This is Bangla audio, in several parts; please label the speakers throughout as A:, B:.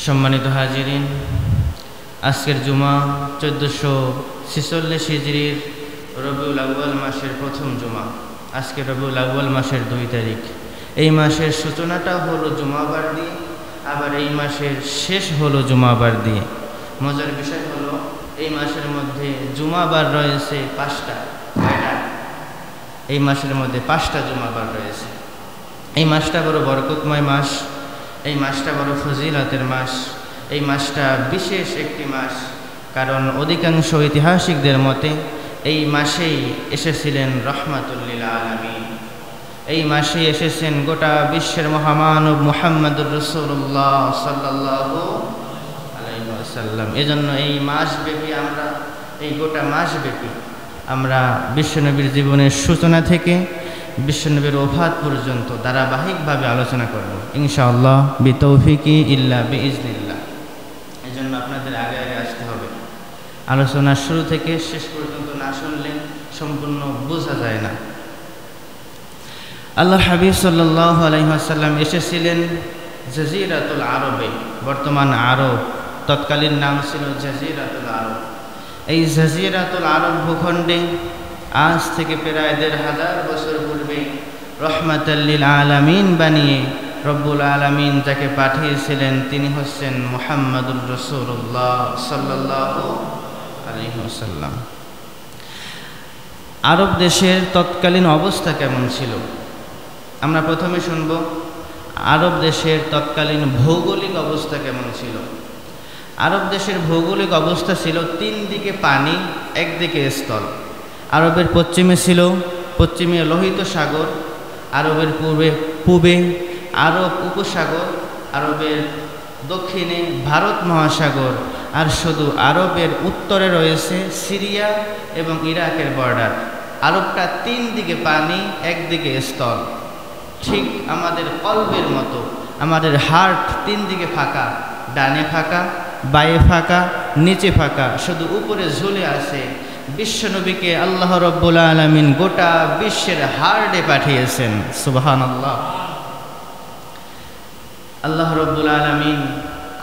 A: সম্মানিত হাজিরিন, আজকের জুমা 1446 হিজরির রবিউল আউয়াল মাসের প্রথম জুমা। আজকে রবিউল আউয়াল মাসের 2 তারিখ। এই মাসের সূচনাটা হলো জুমাবার দিয়ে, আবার এই মাসের শেষ হলো জুমাবার দিয়ে। মজার বিষয় হলো এই মাসের মধ্যে জুমাবার রয়েছে 5টা। এই মাসের মধ্যে 5টা জুমাবার রয়েছে। এই মাসটা বড় বরকতময় মাস, এই মাসটা বড় ফজিলতের মাস, এই মাসটা বিশেষ একটি মাস। কারণ অধিকাংশ ঐতিহাসিকদের মতে এই মাসেই এসেছিলেন রহমাতুল লিল আলামিন। এই মাসেই এসেছেন গোটা বিশ্বের মহামানব মুহাম্মদুর রাসূলুল্লাহ সাল্লাল্লাহু আলাইহি ওয়াসাল্লাম। এজন্য এই মাসব্যাপী আমরা, এই গোটা মাসব্যাপী আমরা বিশ্বনবীর জীবনের সূচনা থেকে বিশ্বনবীর ওফাত পর্যন্ত ধারাবাহিকভাবে আলোচনা করব ইনশাআল্লাহ, বিতৌফিকি ইল্লা বিইজনিল্লাহ। এজন্য আপনাদের আগে আগে আসতে হবে। আলোচনা শুরু থেকে শেষ পর্যন্ত না শুনলে সম্পূর্ণ বোঝা যায় না। আল্লাহর হাবিব সাল্লাল্লাহু আলাইহি ওয়াসাল্লাম এসেছিলেন জাজিরাতুল আরবে, বর্তমান আরব, তৎকালীন নাম ছিল জাজিরাতুল আরব। এই জাজিরাতুল আরব ভূখণ্ডে আজ থেকে প্রায় ১৫০০ বছর পূর্বে রহমাতাল লিল আলামিন বানিয়ে রব্বুল আলামিন যাকে পাঠিয়েছিলেন তিনি হচ্ছেন মুহাম্মদুর রাসূলুল্লাহ সাল্লাল্লাহু আলাইহি ওয়াসাল্লাম। আরব দেশের তৎকালীন অবস্থা কেমন ছিল আমরা প্রথমে শুনব। আরব দেশের তৎকালীন ভৌগোলিক অবস্থা কেমন ছিল? আরব দেশের ভৌগোলিক অবস্থা ছিল 3 দিকে পানি, একদিকে স্থল। আরবের পশ্চিমে লোহিত সাগর, আরবের পূবে আরব উপসাগর, আরবের দক্ষিণে ভারত মহাসাগর, আর শুধু আরবের উত্তরে রয়েছে সিরিয়া এবং ইরাকের বর্ডার। আরবটা 3 দিকে পানি, একদিকে স্থল। ঠিক আমাদের কলবের মতো, আমাদের হার্ট 3 দিকে ফাঁকা, ডানে ফাঁকা, বায়ে ফাঁকা, নিচে ফাঁকা, শুধু উপরে ঝুলে আছে। বিশ্বনবীকে আল্লাহ রব্বুল আলামিন গোটা বিশ্বের হার্টে পাঠিয়েছেন। সুবহানাল্লাহ। আল্লাহ রব্বুল আলামিন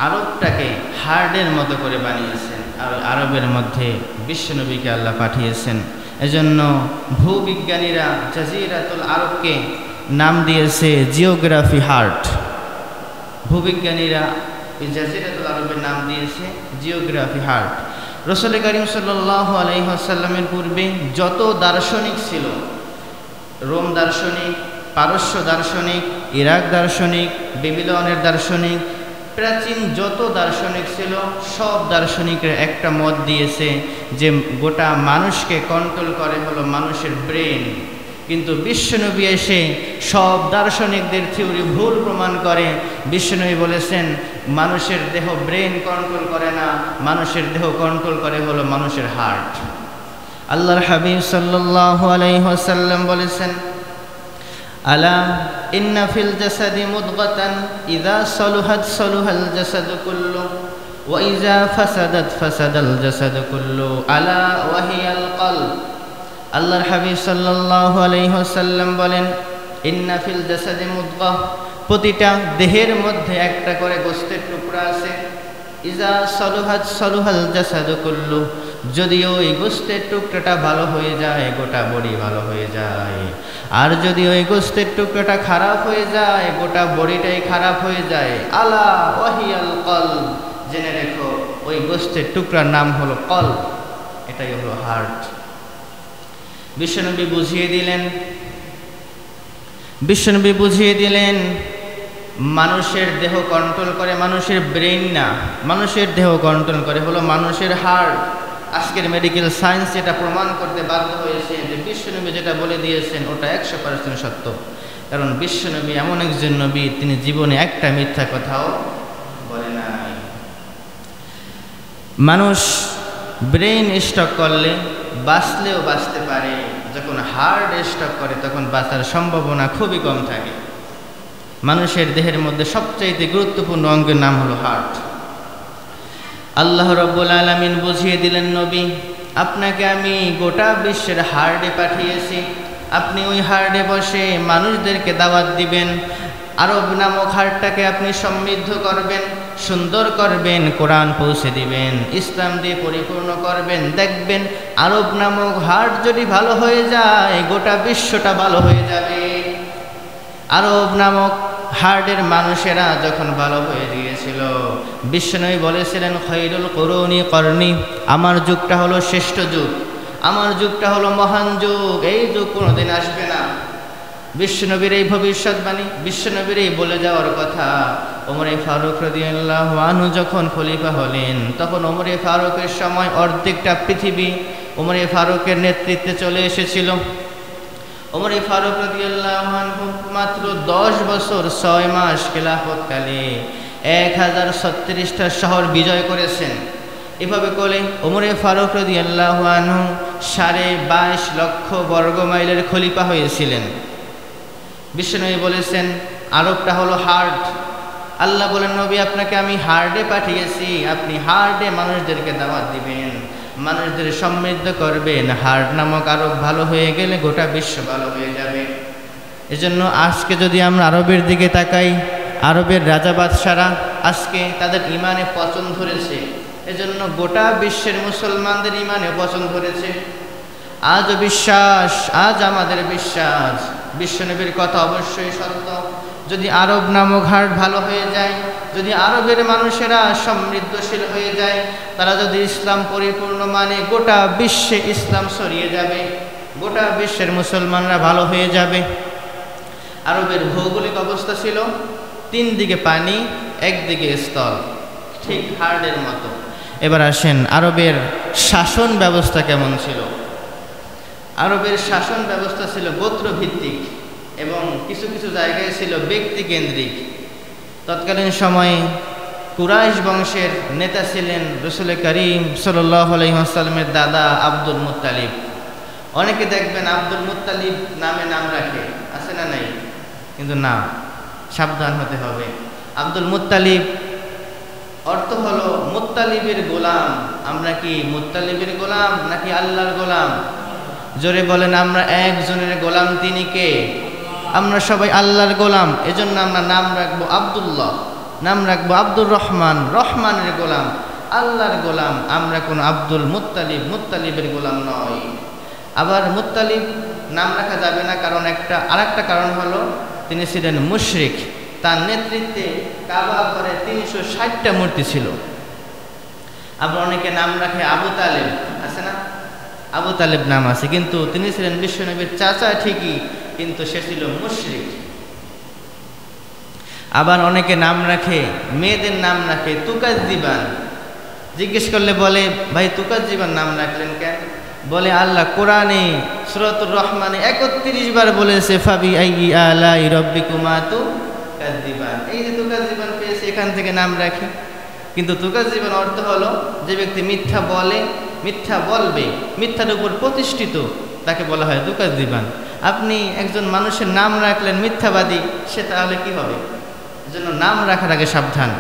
A: আরবটাকে হার্টের মতো করে বানিয়েছেন, আর আরবের মধ্যে বিশ্বনবীকে আল্লাহ পাঠিয়েছেন। এজন্য ভূবিজ্ঞানীরা জাজিরাতুল আরবকে নাম দিয়েছে জিওগ্রাফি হার্ট। ভূবিজ্ঞানীরা এই জাজিরাতুল আরবের নাম দিয়েছে জিওগ্রাফি হার্ট। রাসূল কারীম সাল্লাল্লাহু আলাইহি ওয়াসাল্লামের পূর্বে যত দার্শনিক ছিল, রোম দার্শনিক, পারস্য দার্শনিক, ইরাক দার্শনিক, বেবিলনের দার্শনিক, প্রাচীন যত দার্শনিক ছিল সব দার্শনিকরা একটা মত দিয়েছে যে গোটা মানুষকে কন্ট্রোল করে হলো মানুষের ব্রেন। কিন্তু বিশ্বনবী এসে সব দার্শনিকদের থিওরি ভুল প্রমাণ করে। বিশ্বনবী বলেছেন মানুষের দেহ ব্রেন কন্ট্রোল করে না, মানুষের দেহ কন্ট্রোল করে হলো মানুষের হার্ট। আল্লাহর হাবিব সাল্লাল্লাহু আলাইহি ওয়াসাল্লাম বলেছেন, আলা ইন্না ফিল জাসাদি মুদগাতান ইযা সালুহাত সালুহাল জাসাদু কুল্লু ওয়া ইযা ফাসাদাত ফাসাদাল জাসাদু কুল্লু আলা ওয়া হিয়াল কলব। আল্লাহর হাবিব সাল্লাল্লাহু আলাইহি ওয়াসাল্লাম বলেন, ইন্না ফিল জাসাদি মুদগাহ, প্রতিটা দেহের মধ্যে একটা করে গোশতের টুকরা আছে। ইযা সালুহাত সালুহাল জাসাদু কুল্লু, যদি ওই গোশতের টুকরাটা ভালো হয়ে যায় গোটা বডি ভালো হয়ে যায়, আর যদি ওই গোশতের টুকরাটা খারাপ হয়ে যায় গোটা বডিটাই খারাপ হয়ে যায়। আলা ওয়াহিয়াল কলব, জেনে রেখো ওই গোশতের টুকরার নাম হলো কলব, এটাই হলো হার্ট। বিশ্বনবী বুঝিয়ে দিলেন মানুষের দেহ কন্ট্রোল করে মানুষের ব্রেন না, মানুষের দেহ কন্ট্রোল করে হলো মানুষের হার্ট। আজকের মেডিকেল সায়েন্স যেটা প্রমাণ করতে বাধ্য হয়েছে যে বিশ্বনবী যেটা বলে দিয়েছেন ওটা 100% সত্য। কারণ বিশ্বনবী এমন একজন নবী, তিনি জীবনে একটা মিথ্যা কথাও বলে নাই। মানুষ ব্রেন স্টক করলে বাঁচলেও বাঁচতে পারে, যখন হার্ট স্টক করে তখন বাঁচার সম্ভাবনা খুবই কম থাকে। মানুষের দেহের মধ্যে সবচাইতে গুরুত্বপূর্ণ অঙ্গের নাম হলো হার্ট। আল্লাহ রব্বুল আলামিন বুঝিয়ে দিলেন, নবী আপনাকে আমি গোটা বিশ্বের হার্টে পাঠিয়েছি, আপনি ওই হার্টে বসে মানুষদেরকে দাওয়াত দিবেন। আরব নামক হাটটাকে আপনি সমৃদ্ধ করবেন, সুন্দর করবেন, কোরআন পৌঁছে দিবেন, ইসলাম দিয়ে পরিপূর্ণ করবেন। দেখবেন আরব নামক হাট যদি ভালো হয়ে যায়, গোটা বিশ্বটা ভালো হয়ে যাবে। আরব নামক হার্টের মানুষেরা যখন ভালো হয়ে গিয়েছিল, বিশ্বনবী বলেছিলেন খৈরুল কুরুনি করনি, আমার যুগটা হলো শ্রেষ্ঠ যুগ, আমার যুগটা হলো মহান যুগ, এই যুগ কোনোদিন আসবে না। বিশ্বনবীর এই ভবিষ্যৎবাণী, বিশ্বনবীর এই বলে যাওয়ার কথা ওমরে ফারুক রাদিয়াল্লাহু আনহু যখন খলিফা হলেন, তখন ওমরে ফারুকের সময় অর্ধেকটা পৃথিবী ওমরে ফারুকের নেতৃত্বে চলে এসেছিল। ওমরে ফারুক রাদিয়াল্লাহু আনহু মাত্র 10 বছর 6 মাস খেলাফতকালে 1036টা শহর বিজয় করেছেন। এভাবে করে ওমরে ফারুক রাদিয়াল্লাহু আনহু 22.5 লক্ষ বর্গ মাইলের খলিফা হয়েছিলেন। বিশ্বনবী বলেছেন আরবটা হলো হার্ট। আল্লাহ বলেন নবী আপনাকে আমি হার্ডে পাঠিয়েছি, আপনি হার্ডে মানুষদেরকে দাওয়াত দিবেন, মানুষদের সমৃদ্ধ করবেন। হার্ট নামক আরব ভালো হয়ে গেলে গোটা বিশ্ব ভালো হয়ে যাবে। এজন্য আজকে যদি আমরা আরবের দিকে তাকাই, আরবের রাজা বাদশারা আজকে তাদের ইমানে পচন ধরেছে, এজন্য গোটা বিশ্বের মুসলমানদের ইমানে পচন ধরেছে। আজ বিশ্বাস, আজ আমাদের বিশ্বাস বিশ্বনবীর কথা অবশ্যই সত্য। যদি আরব নামক হাট ভালো হয়ে যায়, যদি আরবের মানুষেরা সমৃদ্ধশীল হয়ে যায়, তারা যদি ইসলাম পরিপূর্ণ মানে, গোটা বিশ্বে ইসলাম ছড়িয়ে যাবে, গোটা বিশ্বের মুসলমানরা ভালো হয়ে যাবে। আরবের ভৌগোলিক অবস্থা ছিল 3 দিকে পানি, একদিকে স্থল, ঠিক হার্ডের মতো। এবার আসেন আরবের শাসন ব্যবস্থা কেমন ছিল। আরবের শাসন ব্যবস্থা ছিল গোত্রভিত্তিক এবং কিছু কিছু জায়গায় ছিল ব্যক্তি কেন্দ্রিক। তৎকালীন সময়ে কুরাইশ বংশের নেতা ছিলেন রাসূল করিম সাল্লাল্লাহু আলাইহি ওয়াসাল্লামের দাদা আব্দুল মুত্তালিব। অনেকে দেখবেন আব্দুল মুত্তালিব নামে নাম রাখে, আছে না নাই? কিন্তু না, সাবধান হতে হবে। আব্দুল মুত্তালিব অর্থ হলো মুত্তালিবের গোলাম। আমরা কি মুত্তালিবের গোলাম নাকি আল্লাহর গোলাম? জোরে বলেন, আমরা একজনের গোলাম, তিনি কে? আমরা সবাই আল্লাহর গোলাম। এজন্য আমরা নাম রাখবো আব্দুল্লাহ, নাম রাখবো আব্দুর রহমান, রহমানের গোলাম, আল্লাহর গোলাম। আমরা কোনো আব্দুল মুত্তালিব, মুত্তালিবের গোলাম নয়। আবার মুত্তালিব নাম রাখা যাবে না, কারণ আরেকটা কারণ হলো তিনি ছিলেন মুশরিক। তার নেতৃত্বে কাবা ঘরে 360টা মূর্তি ছিল। আবার অনেকে নাম রাখে আবু তালেব, আছে না? আবু তালেব নাম আছে, কিন্তু তিনি ছিলেন বিশ্বনবীর চাচা ঠিকই, কিন্তু সে ছিল মুশরিক। আবার অনেকে নাম রাখে, মেয়েদের নাম রাখে তুকাজ্জিবান। জিজ্ঞেস করলে বলে, ভাই তুকাজ্জিবান নাম রাখলেন কেন? বলে আল্লাহ কোরআনে সূরাতুর রহমানে 31 বার বলেছে ফাবি আইয়ি আলাই রাব্বিকুমা তুকাজ্জিবান। এই যে তুকাজ্জিবান পেয়েছে, এখান থেকে নাম রাখে। কিন্তু তুকাজ্জিবান অর্থ হলো যে ব্যক্তি মিথ্যা বলে, মিথ্যা বলবে, মিথ্যার উপর প্রতিষ্ঠিত, তাকে বলা হয় তুকাজ্জিবান। আপনি একজন মানুষের নাম রাখলেন মিথ্যাবাদী, সে তাহলে কি হবে? এজন্য নাম রাখার আগে সাবধান।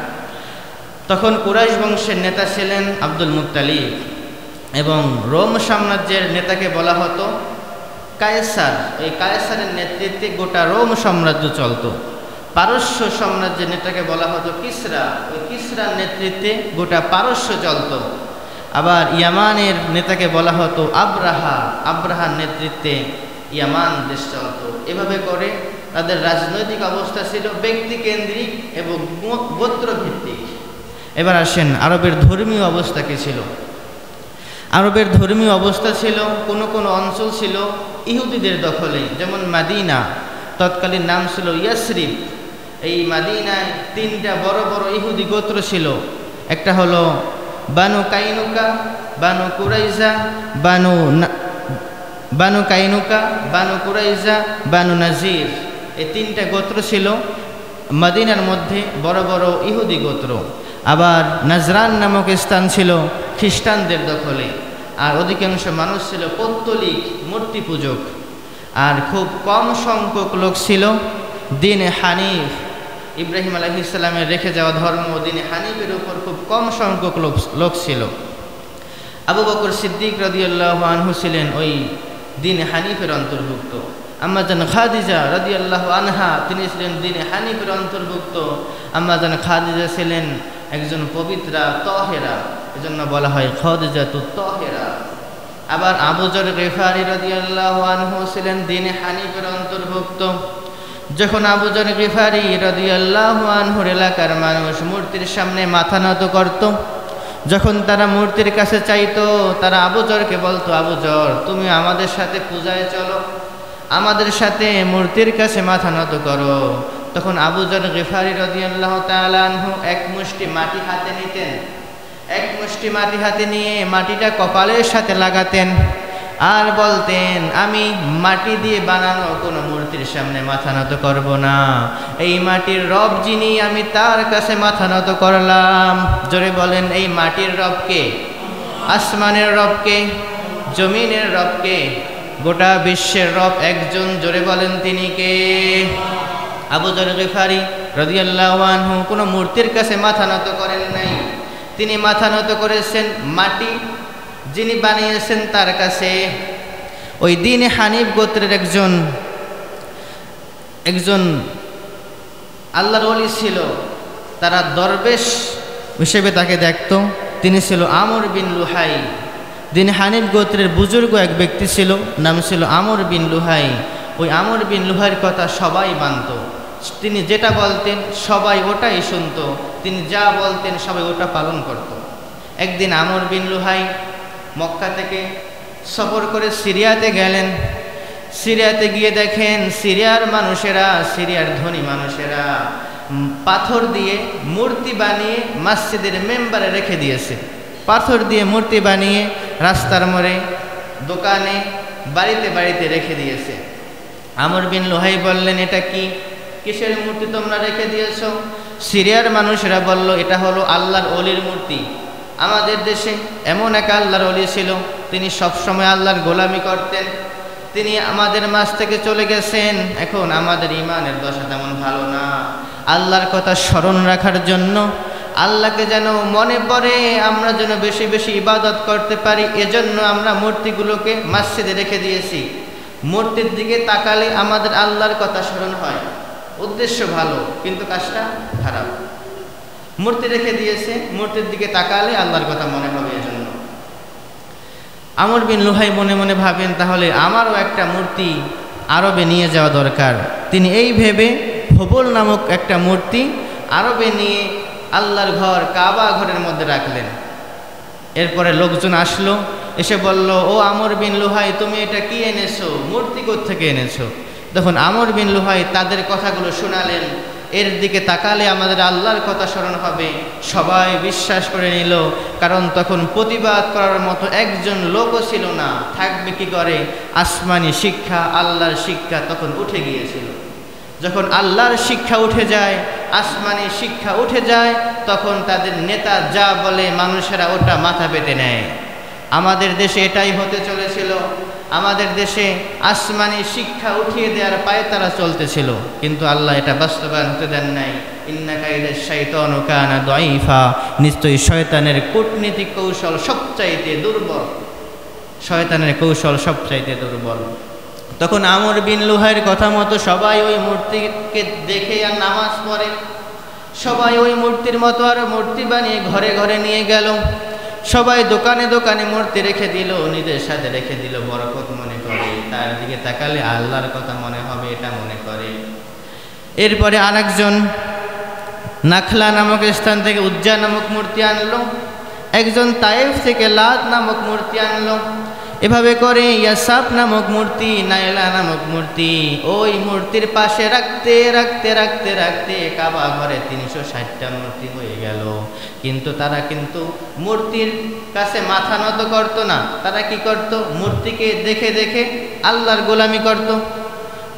A: তখন কুরাইশ বংশের নেতা ছিলেন আব্দুল মুত্তালিব এবং রোম সাম্রাজ্যের নেতাকে বলা হতো কায়সার। এই কায়সারের নেতৃত্বে গোটা রোম সাম্রাজ্য চলত। পারস্য সাম্রাজ্যের নেতাকে বলা হতো কিসরা, ওই কিসরার নেতৃত্বে গোটা পারস্য চলত। আবার ইয়ামানের নেতাকে বলা হতো আব্রাহা, আব্রাহার নেতৃত্বে ইয়ামান দেশ চলত। এভাবে করে তাদের রাজনৈতিক অবস্থা ছিল ব্যক্তিকেন্দ্রিক এবং গোত্রভিত্তিক। এবার আসেন আরবের ধর্মীয় অবস্থা কী ছিল। আরবের ধর্মীয় অবস্থা ছিল, কোনো কোনো অঞ্চল ছিল ইহুদিদের দখলে, যেমন মাদিনা, তৎকালীন নাম ছিল ইয়াসরিব। এই মাদিনায় 3টা বড় বড় ইহুদি গোত্র ছিল। একটা হলো বানু কাইনুকা, বানু কুরাইজা, বানু কাইনুকা, বানু কুরাইজা, বানু নাজির। এই 3টা গোত্র ছিল মদিনার মধ্যে বড় বড় ইহুদি গোত্র। আবার নাজরান নামক স্থান ছিল খ্রিস্টানদের দখলে। আর অধিকাংশ মানুষ ছিল পৌত্তলিক মূর্তি পূজক। আর খুব কম সংখ্যক লোক ছিল দ্বীনে হানিফ, ইব্রাহিম আলাইহিস সালামের রেখে যাওয়া ধর্ম দ্বীনে হানিফের উপর খুব কম সংখ্যক লোক ছিল। আবু বকর সিদ্দিক রাদিয়াল্লাহু আনহু ছিলেন ওই দ্বীনে হানিফের অন্তর্ভুক্ত। আম্মা জান খাদিজা রাদিয়াল্লাহু আনহা তিনি ছিলেন দ্বীনে হানিফের অন্তর্ভুক্ত। আম্মা জান খাদিজা ছিলেন একজন পবিত্রা তহেরা, এজন্য বলা হয় খাদিজাতুত তহেরা। আবার আবু যর গিফারি রাদিয়াল্লাহু আনহু ছিলেন দ্বীনে হানিফের অন্তর্ভুক্ত। যখন আবু যর গিফারি রাদিয়াল্লাহু আনহুর এলাকার মানুষ মূর্তির সামনে মাথা নত করত, যখন তারা মূর্তির কাছে চাইতো, তারা আবু যরকে বলতো, আবু যর তুমি আমাদের সাথে পূজায় চলো, আমাদের সাথে মূর্তির কাছে মাথা নত করো। তখন আবু যর গিফারি রাদিয়াল্লাহু তাআলা আনহু এক মুষ্টি মাটি হাতে নিতেন, এক মুষ্টি মাটি হাতে নিয়ে মাটিটা কপালের সাথে লাগাতেন আর বলতেন, আমি মাটি দিয়ে বানানো কোনো মূর্তির সামনে মাথা নত করব না, এই মাটির রব যিনি আমি তার কাছে মাথা নত করলাম। জোরে বলেন, এই মাটির রবকে? আসমানের রবকে? জমিনের রবকে? গোটা বিশ্বের রব একজন, জোরে বলেন তিনি কে? আবু যর গিফারি রাদিয়াল্লাহু আনহু কোনো মূর্তির কাছে মাথা নত করেন নাই, তিনি মাথা নত করেছেন মাটি যিনি বানিয়েছেন তার কাছে। ওই দ্বীনে হানিফ গোত্রের একজন আল্লাহর ওলি ছিল, তারা দরবেশ হিসেবে তাকে দেখত। তিনি ছিল আমর বিন লুহাই। দ্বীনে হানিফ গোত্রের বুজুর্গ এক ব্যক্তি ছিল, নাম ছিল আমর বিন লুহাই। ওই আমর বিন লুহাইয়ের কথা সবাই মানত, তিনি যেটা বলতেন সবাই ওটাই শুনত, তিনি যা বলতেন সবাই ওটা পালন করত। একদিন আমর বিন লুহাই মক্কা থেকে সফর করে সিরিয়াতে গেলেন। সিরিয়াতে গিয়ে দেখেন সিরিয়ার মানুষেরা, সিরিয়ার ধনী মানুষেরা পাথর দিয়ে মূর্তি বানিয়ে মসজিদের মেম্বারে রেখে দিয়েছে। পাথর দিয়ে মূর্তি বানিয়ে রাস্তার মোড়ে, দোকানে, বাড়িতে বাড়িতে রেখে দিয়েছে। আমর বিন লুহাই বললেন, এটা কি, কিসের মূর্তি তোমরা রেখে দিয়েছ? সিরিয়ার মানুষেরা বলল, এটা হলো আল্লাহর ওলির মূর্তি। আমাদের দেশে এমন এক আল্লাহর ওলি ছিল, তিনি সবসময় আল্লাহর গোলামি করতেন, তিনি আমাদের মাঝ থেকে চলে গেছেন। এখন আমাদের ইমানের দশা তেমন ভালো না, আল্লাহর কথা স্মরণ রাখার জন্য, আল্লাহকে যেন মনে পড়ে, আমরা যেন বেশি বেশি ইবাদত করতে পারি, এজন্য আমরা মূর্তিগুলোকে মসজিদে রেখে দিয়েছি। মূর্তির দিকে তাকালে আমাদের আল্লাহর কথা স্মরণ হয়, উদ্দেশ্য ভালো কিন্তু কাজটা খারাপ। মূর্তি রেখে দিয়েছে, মূর্তির দিকে তাকালে আল্লাহর কথা মনে হবে। এজন্য আমর বিন লুহাই মনে মনে ভাবেন, তাহলে আমারও একটা মূর্তি আরবে নিয়ে যাওয়া দরকার। তিনি এই ভেবে হুবল নামক একটা মূর্তি আরবে নিয়ে আল্লাহর ঘর কাবা ঘরের মধ্যে রাখলেন। এরপরে লোকজন আসলো, এসে বলল, ও আমর বিন লুহাই তুমি এটা কি এনেছো, মূর্তি কোত্থেকে এনেছো? তখন আমর বিন লুহাই তাদের কথাগুলো শোনালেন, এর দিকে তাকালে আমাদের আল্লাহর কথা স্মরণ হবে। সবাই বিশ্বাস করে নিল, কারণ তখন প্রতিবাদ করার মতো একজন লোকও ছিল না। থাকবে কি করে? আসমানি শিক্ষা, আল্লাহর শিক্ষা তখন উঠে গিয়েছিল। যখন আল্লাহর শিক্ষা উঠে যায়, আসমানি শিক্ষা উঠে যায়, তখন তাদের নেতা যা বলে মানুষেরা ওটা মাথা পেতে নেয়। আমাদের দেশে এটাই হতে চলেছিল। আমাদের দেশে আসমানি শিক্ষা উঠিয়ে দেওয়ার পায়ে তারা চলতেছিল, কিন্তু আল্লাহ এটা বাস্তবায়ন হতে দেন নাই। ইন্না কাইদা শাইতানু কানা দাঈফা, নিশ্চয়ই শয়তানের কূটনীতিক কৌশল সবচাইতে দুর্বল, শয়তানের কৌশল সবচাইতে দুর্বল। তখন আমর বিন লুহাইয়ের কথা মতো সবাই ওই মূর্তিকে দেখে আর নামাজ পড়ে, সবাই ওই মূর্তির মতো আর মূর্তি বানিয়ে ঘরে ঘরে নিয়ে গেল। সবাই দোকানে দোকানে মূর্তি রেখে দিল, নিজের সাথে রেখে দিল, বরকত মনে করে, তার দিকে তাকালে আল্লাহর কথা মনে হবে, এটা মনে করে। এরপরে আরেকজন নাখলা নামক স্থান থেকে উজ্জা নামক মূর্তি আনলো, একজন তায়েফ থেকে লাত নামক মূর্তি আনলো। এভাবে করে ইয়াসাব নামক মূর্তি, নাইলা নামক মূর্তি, ওই মূর্তির পাশে রাখতে রাখতে রাখতে রাখতে কাবা ঘরে 360টা মূর্তি হয়ে গেল। কিন্তু তারা মূর্তির কাছে মাথা নত করত না। তারা কি করত? মূর্তিকে দেখে দেখে আল্লাহর গোলামি করত,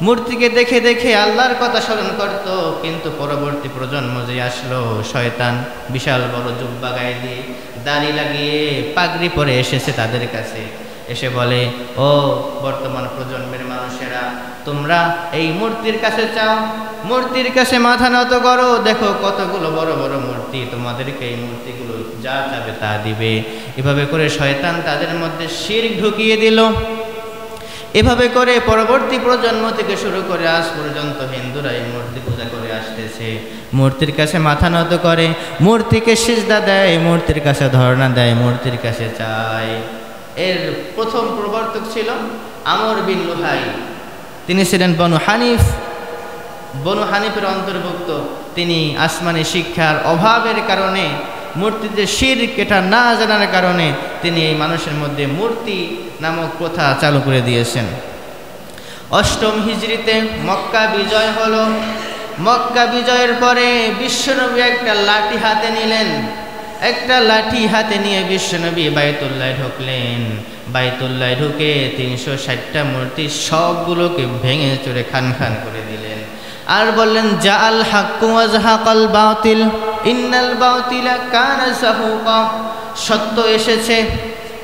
A: মূর্তিকে দেখে দেখে আল্লাহর কথা স্মরণ করত। কিন্তু পরবর্তী প্রজন্ম যে আসলো, শয়তান বিশাল বড় জুব্বা গায়ে দিয়ে, দাড়ি লাগিয়ে, পাগড়ি পরে এসেছে তাদের কাছে, এসে বলে, ও বর্তমান প্রজন্মের মানুষেরা, তোমরা এই মূর্তির কাছে চাও, মূর্তির কাছে মাথা নত করো, দেখো কতগুলো বড় বড় মূর্তি, তোমাদেরকে এই মূর্তিগুলো যা চাবে তা দিবে। এভাবে করে শয়তান তাদের মধ্যে শিরক ঢুকিয়ে দিল। এভাবে করে পরবর্তী প্রজন্ম থেকে শুরু করে আজ পর্যন্ত হিন্দুরা এই মূর্তি পূজা করে আসতেছে। মূর্তির কাছে মাথা নত করে, মূর্তিকে সিজদা দেয়, মূর্তির কাছে ধর্ণা দেয়, মূর্তির কাছে চায়। এর প্রথম প্রবর্তক ছিল আমর বিন লুহাই। তিনি ছিলেন বনু হানিফের অন্তর্ভুক্ত। তিনি আসমানি শিক্ষার অভাবের কারণে, মূর্তিতে শিরক এটা না জানার কারণে তিনি এই মানুষের মধ্যে মূর্তি নামক প্রথা চালু করে দিয়েছেন। অষ্টম হিজরিতে মক্কা বিজয় হলো। মক্কা বিজয়ের পরে বিশ্বনবী একটা লাঠি হাতে নিলেন। একটা লাঠি হাতে নিয়ে বিশ্বনবী বাইতুল্লায় ঢুকলেন। বাইতুল্লায় ঢুকে 360টা মূর্তি সবগুলোকে ভেঙে চুরে খান খান করে দিলেন। আর বললেন, জাআল হাক্কু ওয়া যাহাকাল বাতিল ইন্নাল বাতিলা কানা যাহুকা। সত্য এসেছে,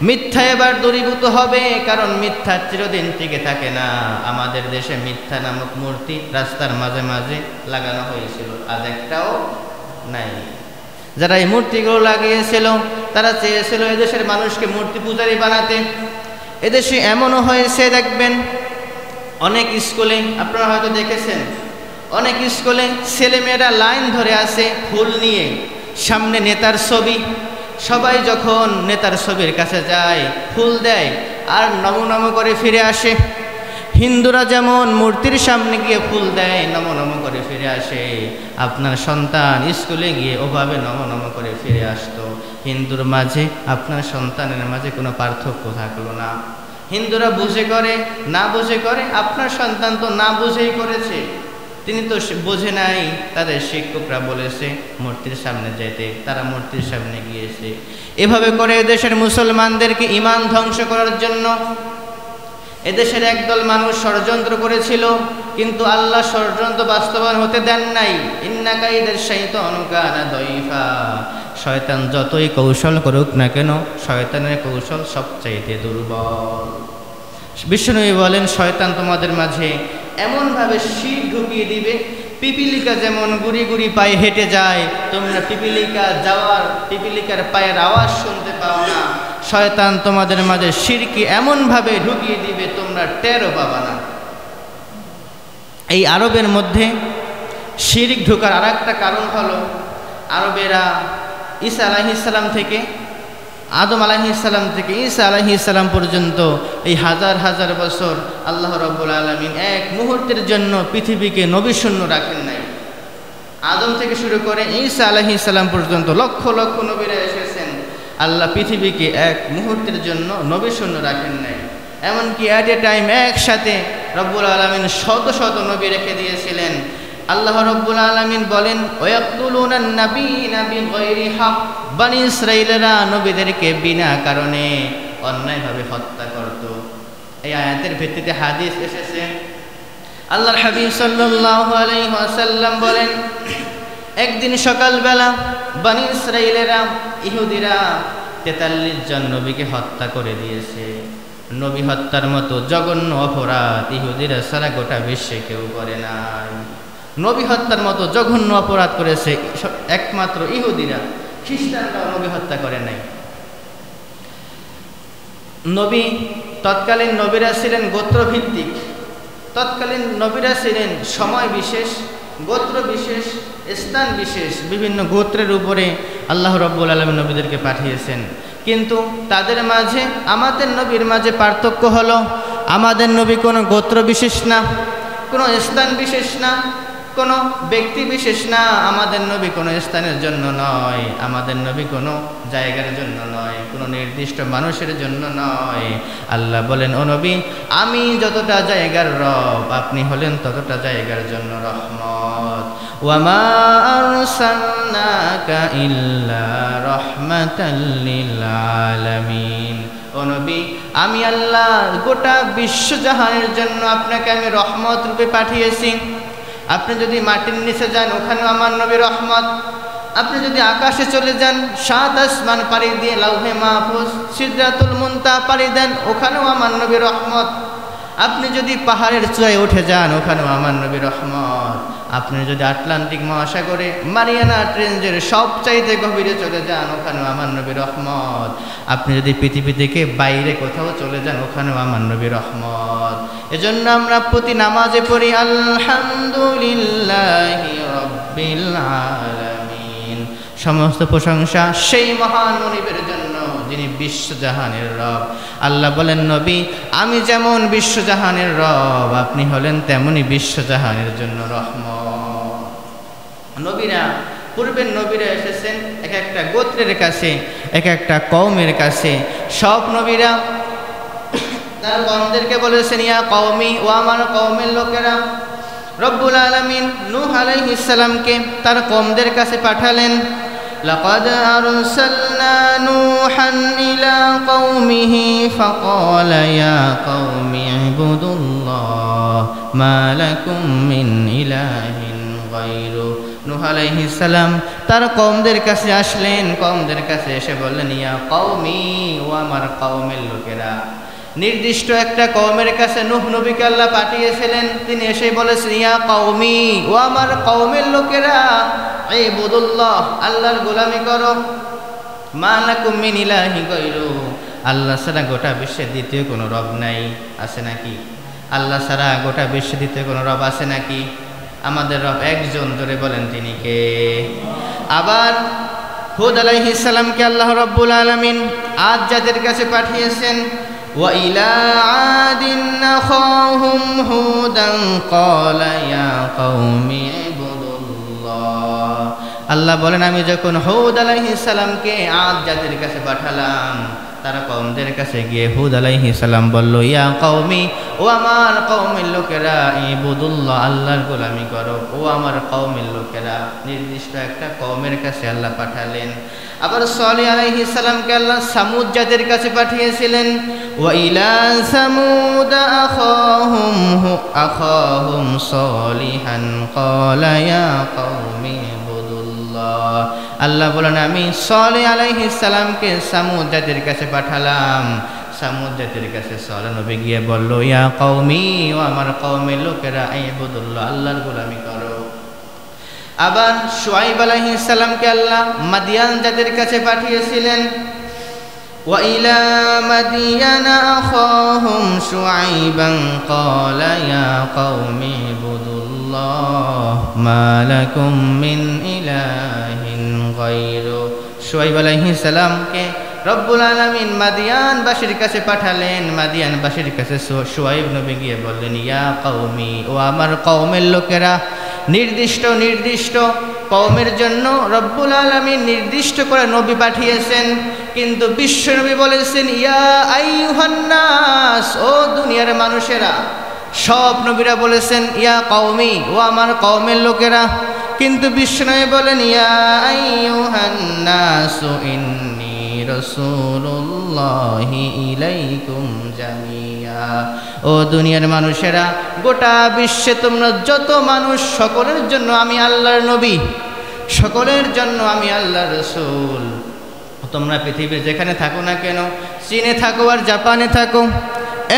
A: মিথ্যা এবার দূরীভূত হবে, কারণ মিথ্যা চিরদিন টিকে থাকে না। আমাদের দেশে মিথ্যা নামক মূর্তি রাস্তার মাঝে মাঝে লাগানো হয়েছিল, আজ একটাও নাই। যারা এই মূর্তিগুলো লাগিয়েছিল তারা চেয়েছিল এদেশের মানুষকে মূর্তি পূজারী বানাতে। এদেশে এমনও হয়েছে, দেখবেন অনেক স্কুলে, আপনারা হয়তো দেখেছেন, অনেক স্কুলে ছেলেমেয়েরা লাইন ধরে আছে ফুল নিয়ে, সামনে নেতার ছবি। সবাই যখন নেতার ছবির কাছে যায় ফুল দেয় আর নমো নমো করে ফিরে আসে। হিন্দুরা যেমন মূর্তির সামনে গিয়ে ফুল দেয়, নমো নমো করে ফিরে আসে, আপনার সন্তান স্কুলে গিয়ে ওভাবে নমো নমো করে ফিরে আসতো। হিন্দুর মাঝে আপনার সন্তানের মাঝে কোনো পার্থক্য থাকলো না। হিন্দুরা বুঝে করে না বুঝে করে, আপনার সন্তান তো না বুঝেই করেছে, তিনি তো বোঝে নাই। তাদের শিক্ষকরা বলেছে মূর্তির সামনে যেতে, তারা মূর্তির সামনে গিয়েছে। এভাবে করে এদেশের মুসলমানদেরকে ঈমান ধ্বংস করার জন্য এদেশের একদল মানুষ ষড়যন্ত্র করেছিল, কিন্তু আল্লাহ ষড়যন্ত্র বাস্তবায়ন হতে দেন নাই। ইন্না কাইদাশ শাইতানু কানা দাঈফা। শয়তান যতই কৌশল করুক না কেন, শয়তানের কৌশল সবচাইতে দুর্বল। বিষ্ণুনবী বলেন, শয়তান তোমাদের মাঝে এমনভাবে শির ঢুকিয়ে দিবে, পিপিলিকা যেমন গুড়ি গুড়ি পায়ে হেঁটে যায়, তোমরা পিপিলিকার পায়ের আওয়াজ শুনতে পাও না। শয়তান তোমাদের মাঝে শিরকি এমনভাবে ঢুকিয়ে দিবে তোমরা টেরও পাবা না। এই আরবের মধ্যে শিরক ঢোকার আর একটা কারণ হলো, আরবেরা ঈসা আলাইহিস সালাম থেকে, আদম আলাইহিস সালাম থেকে ঈসা আলাইহিস সালাম পর্যন্ত এই হাজার হাজার বছর আল্লাহ রাব্বুল আলামিন এক মুহূর্তের জন্য পৃথিবীকে নবীশূন্য রাখেন নাই। আদম থেকে শুরু করে ঈসা আলাইহিস সালাম পর্যন্ত লক্ষ লক্ষ নবীরা এসেছেন, আল্লাহ পৃথিবীকে এক মুহূর্তের জন্য নবীশূন্য রাখেন নাই। এমনকি অ্যাট এ টাইম একসাথে রব্বুল আলামিন শত শত নবী রেখে দিয়েছিলেন। আল্লাহ রব্বুল আলামিন বলেন, ওয়ায়াকতুলুনান নাবিয়্যিনা বিগাইরি হক। বনি ইসরাঈলরা নবীদেরকে বিনা কারণে অন্যায়ভাবে হত্যা করত। এই আয়াতের ভিত্তিতে হাদিস এসেছে, আল্লাহর হাবিব সাল্লাল্লাহু আলাইহি ওয়াসাল্লাম বলেন, একদিন সকালবেলা বনি ইসরাঈলেরা, ইহুদিরা 43 জন নবীকে হত্যা করে দিয়েছে। নবী হত্যার মতো জঘন্য অপরাধ ইহুদিরা সারা গোটা বিশ্বে কেউ করে নাই। নবী হত্যার মতো জঘন্য অপরাধ করেছে একমাত্র ইহুদিরা, খ্রিস্টানরাও নবী হত্যা করে নাই। নবী, তৎকালীন নবীরা ছিলেন গোত্রভিত্তিক, তৎকালীন নবীরা ছিলেন সময় বিশেষ, গোত্র বিশেষ, স্থান বিশেষ, বিভিন্ন গোত্রের উপরে আল্লাহ রাব্বুল আলামিন নবীদেরকে পাঠিয়েছেন। কিন্তু তাদের মাঝে আমাদের নবীর মাঝে পার্থক্য হলো, আমাদের নবী কোনো গোত্র বিশেষ না, কোনো স্থান বিশেষ না, কোনো ব্যক্তি বিশেষ না। আমাদের নবী কোনো স্থানের জন্য নয়, আমাদের নবী কোনো জায়গার জন্য নয়, কোনো নির্দিষ্ট মানুষের জন্য নয়। আল্লাহ বলেন, ও নবী, আমি যতটা জায়গার রব, আপনি হলেন ততটা জায়গার জন্য রহমত। ওয়ামা আরসালনাকা ইল্লা রাহমাতাল লিল আলামিন। ও নবী, আমি আল্লাহ গোটা বিশ্বজাহানের জন্য আপনাকে আমি রহমত রূপে পাঠিয়েছি। আপনি যদি মাটির নিচে যান, ওখানেও আমার নবী রহমত। আপনি যদি আকাশে চলে যান, 7 আসমান পাড়ি দিয়ে লাউহে মাহফুজ, সিদরাতুল মুনতাহা পাড়ি দেন, ওখানেও আমার নবী রহমত। আপনি যদি পাহাড়ের চূড়ায় উঠে যান, ওখানেও আমার নবী রহমত। আপনি যদি আটলান্টিক মহাসাগরে মারিয়ানা ট্রেঞ্জের সবচাইতে গভীরে চলে যান, ওখানেও আমার নবী রহমত। আপনি যদি পৃথিবী থেকে বাইরে কোথাও চলে যান, ওখানেও আমার নবী রহমত। এজন্য আমরা প্রতি নামাজে পড়ি আলহামদুলিল্লাহি রাব্বিল আলামিন। সমস্ত প্রশংসা সেই মহান মনিবের জন্য যিনি বিশ্বজাহানের রব। আল্লাহ বলেন, নবী আমি যেমন বিশ্বজাহানের রব, আপনি হলেন তেমনি বিশ্বজাহানের জন্য রহমত। নবীরা, পূর্বের নবীরা এসেছেন এক একটা গোত্রের কাছে, এক একটা কওমের কাছে। সব নবীরা তার কওমদেরকে বলেছেন, ইয়া কওমি, ও আমার কওমের লোকেরা। রব্বুল আলামিন নূহ আলাইহিস সালামকে তার কওমদের কাছে পাঠালেন। লাকাদ আরসালনা নূহান ইলা কওমিহি ফাকালা ইয়া কওমি ইবুদুল্লাহ মা লাকুম মিন ইলাহিন গায়রু। নূহ আলাইহিস সালাম তার কওমদের কাছে আসলেন। কওমদের কাছে এসে বললেন, ইয়া কওমি, ও আমার কওমের লোকেরা। নির্দিষ্ট একটা কওমের কাছে নূহ নবীকে আল্লাহ পাঠিয়েছিলেন। তিনি এসে বলেছেন, ইয়া কওমি, ও আমার কওমের লোকেরা, ইবুদুল্লাহ, আল্লাহর গোলামি করো, মা লাকুম মিন ইলাহি গায়রু, আল্লাহ ছাড়া গোটা বিশ্বের দ্বিতীয় কোনো রব নাই। আছে নাকি? আল্লাহ ছাড়া গোটা বিশ্বের দ্বিতীয় কোনো রব আছে নাকি? আমাদের রব একজন, ধরে বলেন তিনি কে? আবার হুদ আলাইহিস সালামকে আল্লাহ রাব্বুল আলামিন আদ জাতির কাছে পাঠিয়েছেন। ওয়া ইলা আদিন আখাহুম হুদান ক্বালা ইয়া কওমি ইবুদুল্লাহ। আল্লাহ বলেন, আমি যখন হুদ আলাইহিস সালামকে আদ জাতির কাছে পাঠালাম, তারা কওমদের কাছে গিয়ে হুদ আলাইহিস সালাম বলল, ইয়া কওমি, ও আমার কওমের লোকেরা, ইবুদুল্লাহ, আল্লাহর গোলামি করো। ও আমার কওমের লোকেরা, নির্দিষ্ট একটা কওমের কাছে আল্লাহ পাঠালেন। আবার সালেহ আলাইহিস সালামকে আল্লাহ সামুদ জাতির কাছে পাঠিয়েছিলেন। ওয়া ইলা সামুদ আখাহুম সালিহান ক্বালা ইয়া কওমি ইবুদুল্লাহ। আল্লাহ বলেন, আমি সালেহ আলাইহিস সালামকে সামুদ জাতির কাছে পাঠালাম। সামুদ জাতির কাছে সালেহ নবী গিয়ে বলল, ইয়া কওমি, ও আমার কওমের লোকেরা, ইবুদুল্লাহ, আল্লাহর গোলামি করো। আবার শুআইব আলাইহিস সালামকে আল্লাহ মাদিয়ান জাতির কাছে পাঠিয়েছিলেন। ওয়া ইলা মাদিয়ানা আখাহুম শুআইবান ক্বালা ইয়া কওমি ইবুদুল্লাহ মা লাকুম মিন ইলাহিন গায়রু। শুআইব আলাইহিস সালামকে রব্বুল আলামিন মাদিয়ানবাসীর কাছে পাঠালেন। মাদিয়ানবাসীর কাছে শুআইব নবী গিয়ে বললেন, ইয়া কওমি, ও আমার কওমের লোকেরা। নির্দিষ্ট নির্দিষ্ট কওমের জন্য রব্বুল আলামিন নির্দিষ্ট করে নবী পাঠিয়েছেন, কিন্তু বিশ্ব নবী বলেছেন, ইয়া আইয়ুহান নাস, ও দুনিয়ার মানুষেরা। সব নবীরা বলেছেন, ইয়া কওমি, ও আমার কওমের লোকেরা, কিন্তু বিশ্ব নবী বলেন, ইয়া আইয়ুহান নাস ইন্নী রাসূলুল্লাহি ইলাইকুম জামিয়া। ও দুনিয়ার মানুষেরা, গোটা বিশ্বে তোমরা যত মানুষ, সকলের জন্য আমি আল্লাহর নবী, সকলের জন্য আমি আল্লাহর রাসূল। তোমরা পৃথিবীর যেখানে থাকো না কেন, চীনে থাকো আর জাপানে থাকো,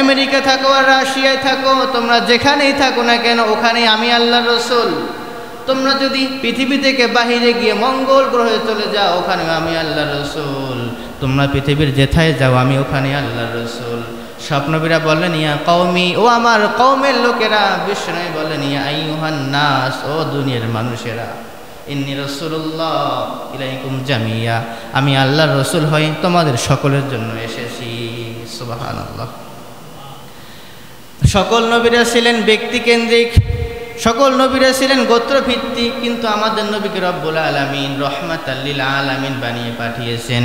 A: আমেরিকা থাকো আর রাশিয়ায় থাকো, তোমরা যেখানেই থাকো না কেন, ওখানেই আমি আল্লাহর রাসূল। তোমরা যদি পৃথিবী থেকে বাহিরে গিয়ে মঙ্গল গ্রহে চলে যাও, ওখানে আমি আল্লাহর রাসূল। তোমরা পৃথিবীর যেথায় যাও, আমি ওখানে আল্লাহর রাসূল। সব নবীরা বললেন, ইয়া কওমি, ও আমার কওমের লোকেরা। বিষ্ণু বললেন, ইয়া আইয়ুহান নাস, ও দুনিয়ার মানুষেরা, ইন্নী রাসূলুল্লাহ ইলাইকুম জামিয়া, আমি আল্লাহর রাসূল হয়ে তোমাদের সকলের জন্য এসেছি। সুবহানাল্লাহ। সকল নবীরা ছিলেন ব্যক্তিকেন্দ্রিক, সকল নবীরা ছিলেন গোত্রভিত্তিক, কিন্তু আমাদের নবীকে রব্বুল আলামিন রহমাতাল লিল আলামিন বানিয়ে পাঠিয়েছেন।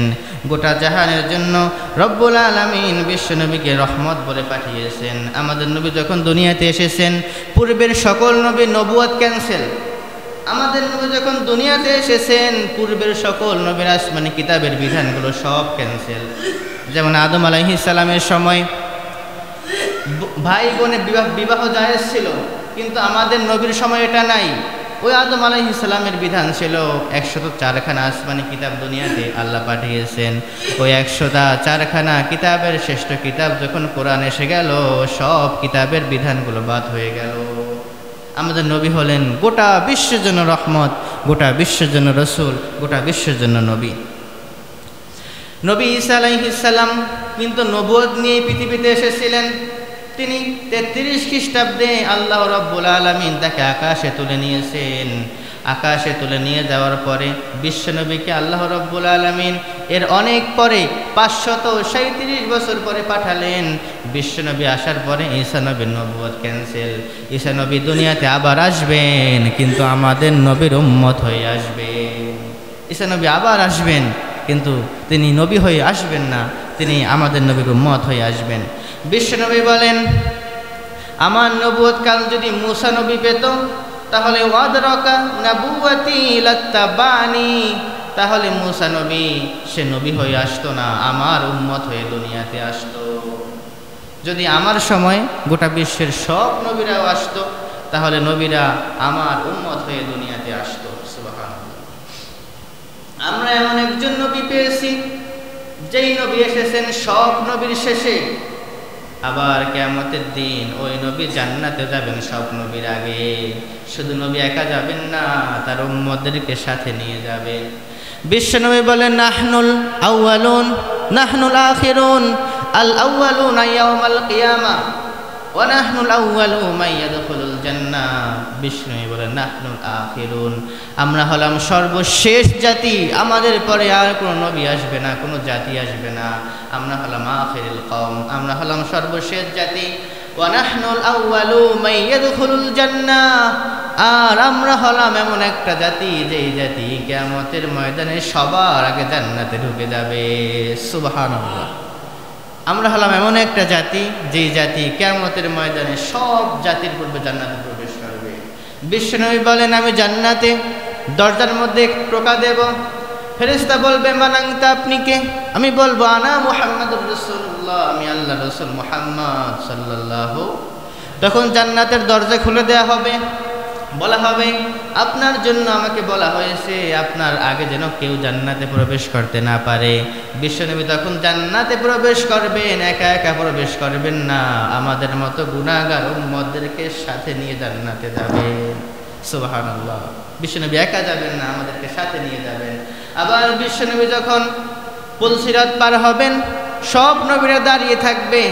A: গোটা জাহানের জন্য রব্বুল আলামিন বিশ্ব নবীকে রহমত বলে পাঠিয়েছেন। আমাদের নবী যখন দুনিয়াতে এসেছেন, পূর্বের সকল নবীর নবুয়ত ক্যান্সেল। আমাদের নবী যখন দুনিয়াতে এসেছেন, পূর্বের সকল নবীর আসমানি কিতাবের বিধানগুলো সব ক্যান্সেল। যেমন আদম আলাইহিস সালামের সময় ভাই বোনের বিবাহ জায়েজ ছিল, কিন্তু আমাদের নবীর সময় এটা নাই। ওই আদম আলাইহিস সালামের বিধান ছিল 104খানা আসমানি কিতাব দুনিয়াতে আল্লাহ পাঠিয়েছেন। ওই 104খানা কিতাবের শ্রেষ্ঠ কিতাব যখন কোরআন এসে গেল, সব কিতাবের বিধানগুলো বাদ হয়ে গেল। আমাদের নবী হলেন গোটা বিশ্বের জন্য রহমত, গোটা বিশ্বের জন্য রসুল, গোটা বিশ্বের জন্য নবী। নবী ঈসা আলাইহিস সালাম কিন্তু নবুয়ত নিয়ে পৃথিবীতে এসেছিলেন। তিনি 33 খ্রিস্টাব্দে আল্লাহ রাব্বুল আলামিন তাকে আকাশে তুলে নিয়েছেন। আকাশে তুলে নিয়ে যাওয়ার পরে বিশ্বনবীকে আল্লাহ রাব্বুল আলামিন এর অনেক পরে 537 বছর পরে পাঠালেন। বিশ্বনবী আসার পরে ঈসা নবীর নবুয়ত ক্যান্সেল। ঈসা নবী দুনিয়াতে আবার আসবেন, কিন্তু আমাদের নবীর উম্মত হয়ে আসবেন। ঈসা নবী আবার আসবেন, কিন্তু তিনি নবী হয়ে আসবেন না, তিনি আমাদের নবীর উম্মত হয়ে আসবেন। বিশ্বনবী বলেন, আমার নবুয়ত কাল যদি মুসা নবী পেত তাহলে ওয়াদরাকা নবুয়তি লাত্তাবানি, তাহলে মুসা নবী সে নবী হয়ে আসতো না, আমার উম্মত হয়ে দুনিয়াতে আসতো। যদি আমার সময় গোটা বিশ্বের সব নবীরাও আসতো, তাহলে নবীরা আমার উম্মত হয়ে দুনিয়াতে আসতো। সুবহানাল্লাহ। আমরা এমন একজন নবী পেয়েছি যেই নবী এসেছেন সব নবীর শেষে। আবার কিয়ামতের দিন ওই নবী জান্নাতে যাবেন সব নবীর আগে। শুধু নবী একা যাবেন না, তার উম্মতদেরকে সাথে নিয়ে যাবেন। বিশ্বনবী বলেন, নাহনুল আউয়ালুন নাহনুল আখিরুন, আল আউয়ালুনা ইয়াউমাল কিয়ামা ওয়া নাহনুল আউয়ালু মান ইয়াদখুলুল জান্নাহ। বিশ্বনবী বলেন, নাহনুল আখিরুন, আমরা হলাম সর্বশেষ জাতি, আমাদের পরে আর কোনো নবী আসবে না, কোনো জাতি আসবে না। আমরা হলাম আখিরুল কওম, আমরা হলাম সর্বশেষ জাতি। ওয়া নাহনুল আউয়ালু মান ইয়াদখুলুল জান্নাহ, আর আমরা হলাম এমন একটা জাতি যেই জাতি কিয়ামতের ময়দানে সবার আগে জান্নাতে ঢুকে যাবে। সুবহানাল্লাহ। আমরা হলাম এমন একটা জাতি যেই জাতি কিয়ামতের ময়দানে সব জাতির পূর্বে জান্নাতে প্রবেশ করবে। বিশ্বনবী বলেন, আমি জান্নাতে দরজার মধ্যে টোকা দেব, ফেরেশতা বলবে, মান আনতা, আপনি কে? আমি বলবো, আনা মুহাম্মাদুর রাসূলুল্লাহ, আমি আল্লাহর রাসূল মুহাম্মদ সাল্লাল্লাহু। তখন জান্নাতের দরজা খুলে দেওয়া হবে, বলা হবে, আপনার জন্য আমাকে বলা হয়েছে, আপনার আগে যেন কেউ জান্নাতে প্রবেশ করতে না পারে। বিশ্বনবী তখন জান্নাতে প্রবেশ করবেন, একা একা প্রবেশ করবেন না, আমাদের মতো গুনাহগার উম্মতদেরকে সাথে নিয়ে জান্নাতে যাবেন। সুবহানাল্লাহ। বিশ্বনবী একা যাবেন না, আমাদেরকে সাথে নিয়ে যাবেন। আবার বিশ্বনবী যখন পুলসিরাত পার হবেন, সব নবীরা দাঁড়িয়ে থাকবে,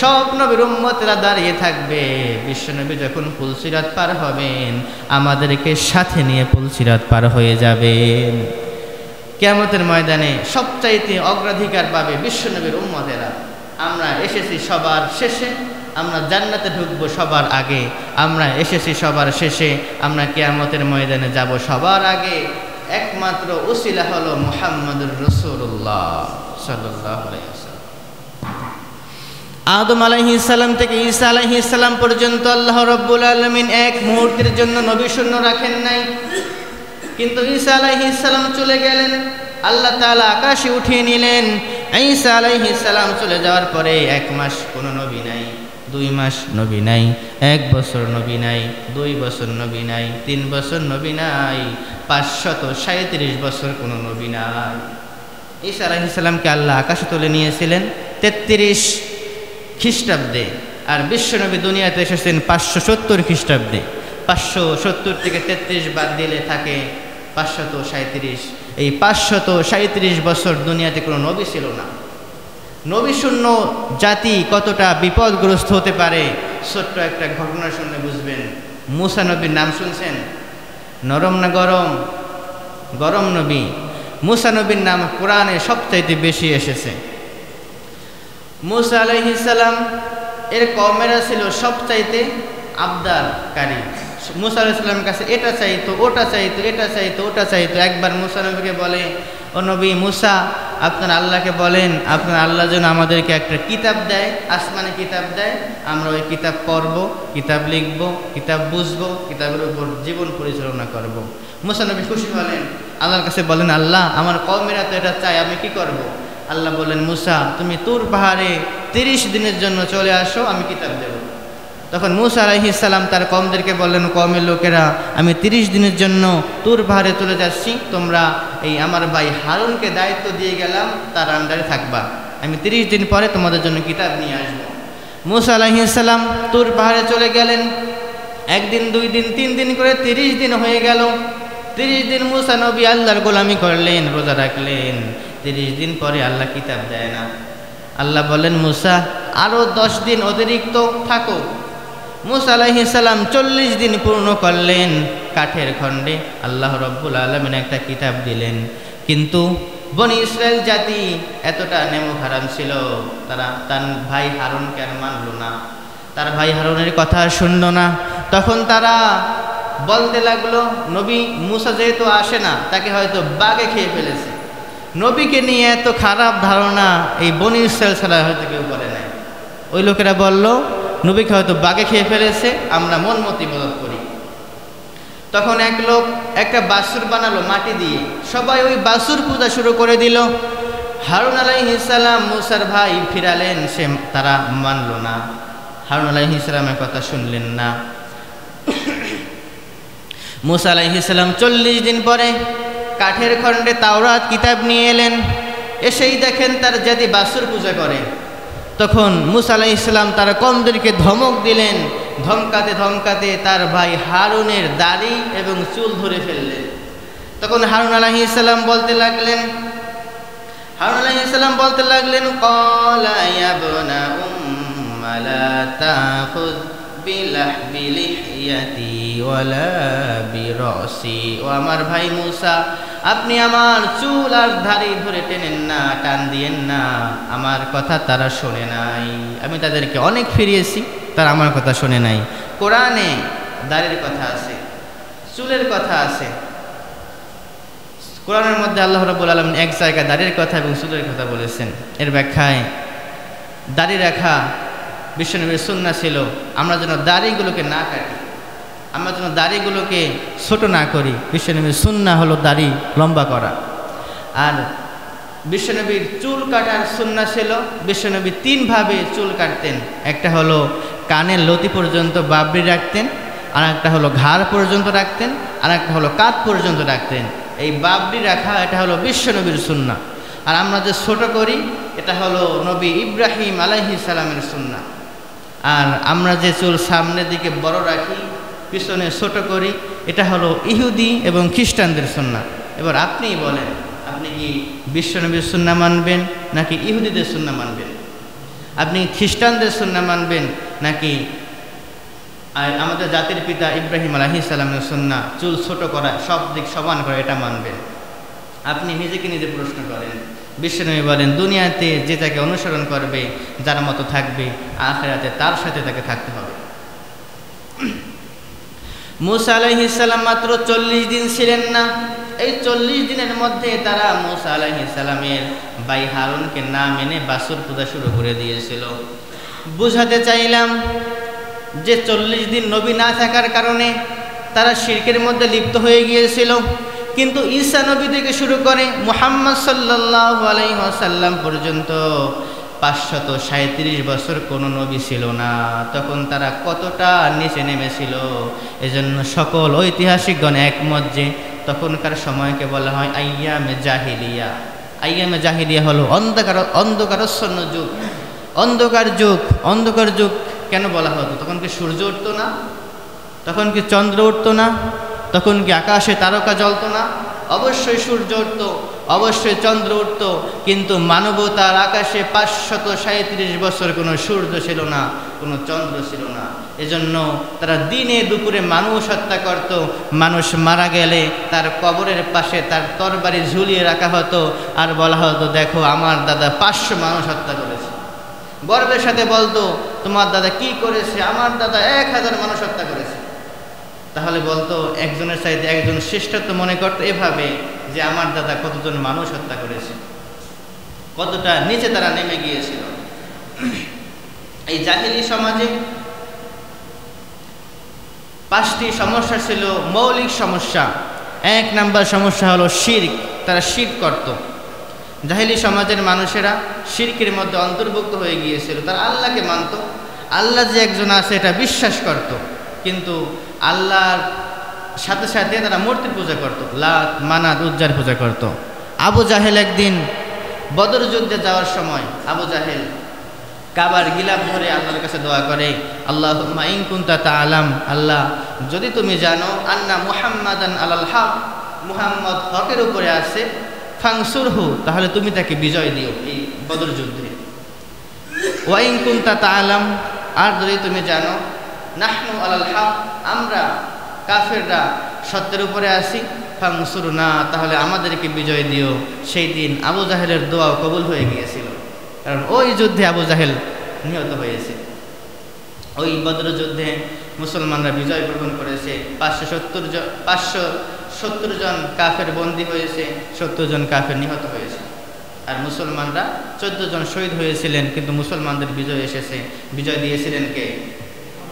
A: সব নবীর উম্মতেরা দাঁড়িয়ে থাকবে। বিশ্বনবী যখন পুলসিরাত পার হবেন, আমাদেরকে সাথে নিয়ে পুলসিরাত পার হয়ে যাবেন। কিয়ামতের ময়দানে সবচাইতে অগ্রাধিকার পাবে বিশ্বনবীর উম্মতেরা। আমরা এসেছি সবার শেষে, আমরা জান্নাতে ঢুকবো সবার আগে। আমরা এসেছি সবার শেষে, আমরা কিয়ামতের ময়দানে যাব সবার আগে। একমাত্র উসিলা হলো মুহাম্মদুর রাসূলুল্লাহ সাল্লাল্লাহু আলাইহি ওয়াসাল্লাম। আদম আলাইহিস সালাম থেকে ঈসা আলাইহিস সালাম পর্যন্ত আল্লাহ রাব্বুল আলামিন এক মুহূর্তের জন্য নবী শূন্য রাখেন নাই। কিন্তু ঈসা আলাইহিস সালাম চলে গেলেন, আল্লাহ তাআলা আকাশে উঠিয়ে নিলেন। ঈসা আলাইহিস সালাম চলে যাওয়ার পরে 1 মাস কোনো নবী নাই, 2 মাস নবী নাই, 1 বছর নবী নাই, 2 বছর নবী নাই, 3 বছর নবী নাই, 537 বছর কোনো নবী নাই। ঈসা আলাইহিস সালামকে আল্লাহ আকাশে তুলে নিয়েছিলেন 33 খ্রিস্টাব্দে, আর বিশ্বনবী দুনিয়াতে এসেছেন 570 খ্রিস্টাব্দে। 570 থেকে 33 বাদ দিলে থাকে 537। এই 537 বছর দুনিয়াতে কোনো নবী ছিল না। নবী শূন্য জাতি কতটা বিপদগ্রস্ত হতে পারে, ছোট্ট একটা ঘটনা শুনলে বুঝবেন। মুসা নবীর নাম শুনছেন? নরম না গরম? গরম নবী। মুসা নবীর নাম কোরআনে সবচাইতে বেশি এসেছে। মুসা আলাইহিস সালাম এর কওমেরা ছিল সবচাইতে আবদারকারী। মুসা আলাইহিস সালামের কাছে এটা চাইতো, ওটা চাইতো, এটা চাইতো, ওটা চাইতো। একবার মুসা নবীকে বলে, ও নবী মুসা, আপনার আল্লাহকে বলেন আপনার আল্লাহ যেন আমাদেরকে একটা কিতাব দেয়, আসমানে কিতাব দেয়, আমরা ওই কিতাব পড়ব, কিতাব লিখব, কিতাব বুঝবো, কিতাবের উপর জীবন পরিচালনা করব। মুসা নবী খুশি হলেন, আল্লাহর কাছে বলেন, আল্লাহ আমার কওমেরা তো এটা চায়, আমি কি করব? আল্লাহ বলেন, মুসা তুমি তুর পাহাড়ে 30 দিনের জন্য চলে আসো, আমি কিতাব দেব। তখন মুসা আলাইহিস সালাম তার কওমদেরকে বললেন, কওমের লোকেরা, আমি 30 দিনের জন্য তুর পাহাড়ে চলে যাচ্ছি, তোমরা এই আমার ভাই হারুনকে দায়িত্ব দিয়ে গেলাম, তার আন্ডারে থাকবা, আমি 30 দিন পরে তোমাদের জন্য কিতাব নিয়ে আসবো। মুসা আলাইহিস সালাম তুর পাহাড়ে চলে গেলেন। 1 দিন 2 দিন 3 দিন করে 30 দিন হয়ে গেল। 30 দিন মুসা নবী আল্লাহর গোলামি করলেন, রোজা রাখলেন। 30 দিন পরে আল্লাহ কিতাব দেয় না। আল্লাহ বলেন, মুসা আরও 10 দিন অতিরিক্ত থাকো। মূসা আলাইহিস সালাম 40 দিন পূর্ণ করলেন কাঠের খণ্ডে। আল্লাহ রাব্বুল আলামিন একটা কিতাব দিলেন, কিন্তু বনি ইসরায়েল জাতি এতটা নেমো হারাম ছিল, তারা তার ভাই হারুনকে আর মানল না, তার ভাই হারুনের কথা শুনল না। তখন তারা বলতে লাগলো, নবী মূসা যেহেতু আসে না, তাকে হয়তো বাঘে খেয়ে ফেলেছে। নবীকে নিয়ে এত খারাপ ধারণা এই বনি ইসরায়েল ছাড়া হয়তো কেউ করে নাই। ওই লোকেরা বলল, নবীকে হয়তো বাঘে খেয়ে ফেলেছে, আমরা মন মতো ইবাদত করি। তখন এক লোক একটা বাছুর বানালো মাটি দিয়ে, সবাই ওই বাছুর পূজা শুরু করে দিল। হারুন আলাইহিস সালাম মূসার ভাই ফিরালেন, তারা মানল না, হারুন আলাইহিস সালামের কথা শুনলেন না। মূসা আলাইহিস সালাম 40 দিন পরে কাঠের খণ্ডে তাওরাত কিতাব নিয়ে এলেন। এসেই দেখেন তার জাতি বাছুর পূজা করে। তখন মূসা আলাইহিস সালাম তার কওমদেরকে ধমক দিলেন, ধমকাতে ধমকাতে তার ভাই হারুনের দাড়ি এবং চুল ধরে ফেললেন। তখন হারুন আলাইহিস সালাম বলতে লাগলেন, ক্বালা ইয়া ইবনা উম্মা লা তাখুয বিলাহবি লিহইয়াতি ওয়ালা বিরাসি। ও আমার ভাই মূসা, আপনি আমার চুল আর দাড়ি ধরে টেনেন না, টান দিয়েন না, আমার কথা তারা শোনে নাই। আমি তাদেরকে অনেক ফিরিয়েছি, তারা আমার কথা শোনে নাই। কোরআনে দাড়ির কথা আছে, চুলের কথা আছে। কোরআনের মধ্যে আল্লাহ রাব্বুল আলামিন এক জায়গায় দাড়ির কথা এবং চুলের কথা বলেছেন। এর ব্যাখ্যায় দাড়ি রাখা বিশ্বনবীর সুন্নাহ ছিল, আমরা যেন দাড়িগুলোকে না কাটি, আমরা যেন দাড়িগুলোকে ছোট না করি। বিশ্বনবীর সুন্নাহ হলো দাড়ি লম্বা করা। আর বিশ্বনবীর চুল কাটার সুন্নাহ ছিল, বিশ্বনবী 3 ভাবে চুল কাটতেন। একটা হলো কানের লতি পর্যন্ত বাবরি রাখতেন, আর একটা হলো ঘাড় পর্যন্ত রাখতেন, আর একটা হলো কাঁধ পর্যন্ত রাখতেন। এই বাবরি রাখা এটা হলো বিশ্বনবীর সুন্নাহ। আর আমরা যে ছোট করি এটা হলো নবী ইব্রাহিম আলাইহিস সালামের সুন্নাহ। আর আমরা যে চুল সামনের দিকে বড় রাখি, পিছনে ছোট করি, এটা হলো ইহুদি এবং খ্রিস্টানদের সুন্নাহ। এবার আপনিই বলেন, আপনি কি বিশ্বনবীর সুন্নাহ মানবেন নাকি ইহুদিদের সুন্নাহ মানবেন? আপনি খ্রিস্টানদের সুন্নাহ মানবেন নাকি আমাদের জাতির পিতা ইব্রাহিম আলাইহিস সালামের সুন্নাহ, চুল ছোট করা, সব দিক সমান করা, এটা মানবেন? আপনি নিজেকে নিজে প্রশ্ন করেন। বিশ্বনবী বলেন, দুনিয়াতে যে তাকে অনুসরণ করবে, যার মতো থাকবে, আখিরাতে তার সাথে তাকে থাকতে হবে। মূসা আলাইহিস সালাম মাত্র 40 দিন ছিলেন না। এই 40 দিনের মধ্যে তারা মূসা আলাইহিস সালামের ভাই হারুনকে না মেনে বাছুর পূজা শুরু করে দিয়েছিল। বুঝাতে চাইলাম যে 40 দিন নবী না থাকার কারণে তারা শিরকের মধ্যে লিপ্ত হয়ে গিয়েছিল। কিন্তু ঈসা নবী থেকে শুরু করে মুহাম্মদ সাল্লাল্লাহু আলাইহি ওয়াসাল্লাম পর্যন্ত 537 বছর কোনো নবী ছিল না। তখন তারা কতটা নিচে নেমেছিল। এজন্য সকল ঐতিহাসিকগণ একমত যে তখনকার সময়কে বলা হয় আইয়ামে জাহিলিয়া। আইয়ামে জাহিলিয়া হলো অন্ধকারাচ্ছন্ন যুগ, অন্ধকার যুগ। কেন বলা হতো? তখন কি সূর্য উঠতো না? তখন কি চন্দ্র উঠতো না? তখন কি আকাশে তারকা জ্বলতো না? অবশ্যই সূর্য উঠত, অবশ্যই চন্দ্র উঠত, কিন্তু মানবতার আকাশে 537 বছর কোনো সূর্য ছিল না, কোনো চন্দ্র ছিল না। এজন্য তারা দিনে দুপুরে মানুষ হত্যা করত। মানুষ মারা গেলে তার কবরের পাশে তার তরবারি ঝুলিয়ে রাখা হতো, আর বলা হতো, দেখো আমার দাদা 500 মানুষ হত্যা করেছে। গর্বের সাথে বলতো, তোমার দাদা কি করেছে? আমার দাদা 1000 মানুষ হত্যা করেছে। তাহলে বলতো, একজনের চাইতে একজন শ্রেষ্ঠত্ব মনে করতো এভাবে যে আমার দাদা কতজন মানুষ হত্যা করেছে। কতটা নিচে তারা নেমে গিয়েছিল। এই জাহিলি সমাজে 5টি সমস্যা ছিল, মৌলিক সমস্যা। 1 নাম্বার সমস্যা হলো শিরক। তারা শিরক করত। জাহিলি সমাজের মানুষেরা শিরকের মধ্যে অন্তর্ভুক্ত হয়ে গিয়েছিল। তারা আল্লাহকে মানত, আল্লাহ যে একজন আছে এটা বিশ্বাস করত, কিন্তু আল্লাহর সাথে সাথে তারা মূর্তির পূজা করত, লাত মানাত উজ্জার পূজা করত। আবু জাহেল একদিন বদর যুদ্ধে যাওয়ার সময় আবু জাহেল কাবার গিলাফ ধরে আল্লাহর কাছে দোয়া করে, আল্লাহুম্মা ইন কুনতা তাআলাম, আল্লাহ যদি তুমি জানো আন্না মুহাম্মাদান আলাল হক, মুহাম্মদ হকের উপরে আছে, ফাংসুরহু, তাহলে তুমি তাকে বিজয় দিও এই বদর যুদ্ধে। ওয়াইন কুনতা তাআলাম, আর যদি তুমি জানো, নাহনু আলাল হক, আমরা কাফেররা সত্যের উপরে আছি, ফানসুরনা, তাহলে আমাদেরকে বিজয় দিও। সেই দিন আবু জাহেলের দোয়াও কবুল হয়ে গিয়েছিল, কারণ ওই যুদ্ধে আবু জাহেল নিহত হয়েছে। ওই বদর যুদ্ধে মুসলমানরা বিজয় গ্রহণ করেছে। 570 জন কাফের বন্দী হয়েছে, 70 জন কাফের নিহত হয়েছে, আর মুসলমানরা 14 জন শহীদ হয়েছিলেন। কিন্তু মুসলমানদের বিজয় এসেছে। বিজয় দিয়েছিলেন কে?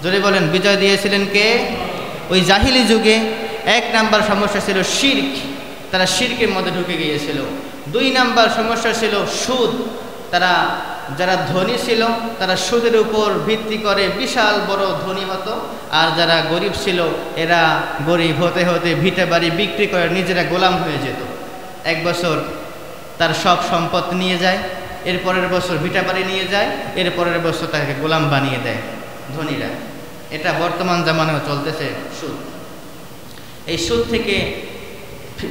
A: যদি বলেন বিজয় দিয়েছিলেন কে? ওই জাহিলি যুগে 1 নাম্বার সমস্যা ছিল শিরক, তারা শিরকের মধ্যে ঢুকে গিয়েছিল। 2 নাম্বার সমস্যা ছিল সুদ, তারা যারা ধনী ছিল তারা সুদের উপর ভিত্তি করে বিশাল বড় ধনী হতো, আর যারা গরিব ছিল এরা গরিব হতে হতে ভিটে বাড়ি বিক্রি করে নিজেরা গোলাম হয়ে যেত। 1 বছর তার সব সম্পদ নিয়ে যায়, এর পরের বছর ভিটা বাড়ি নিয়ে যায়, এর পরের বছর তাকে গোলাম বানিয়ে দেয় ধনীরা। এটা বর্তমান জামানায় চলতেছে সুদ। এই সুদ থেকে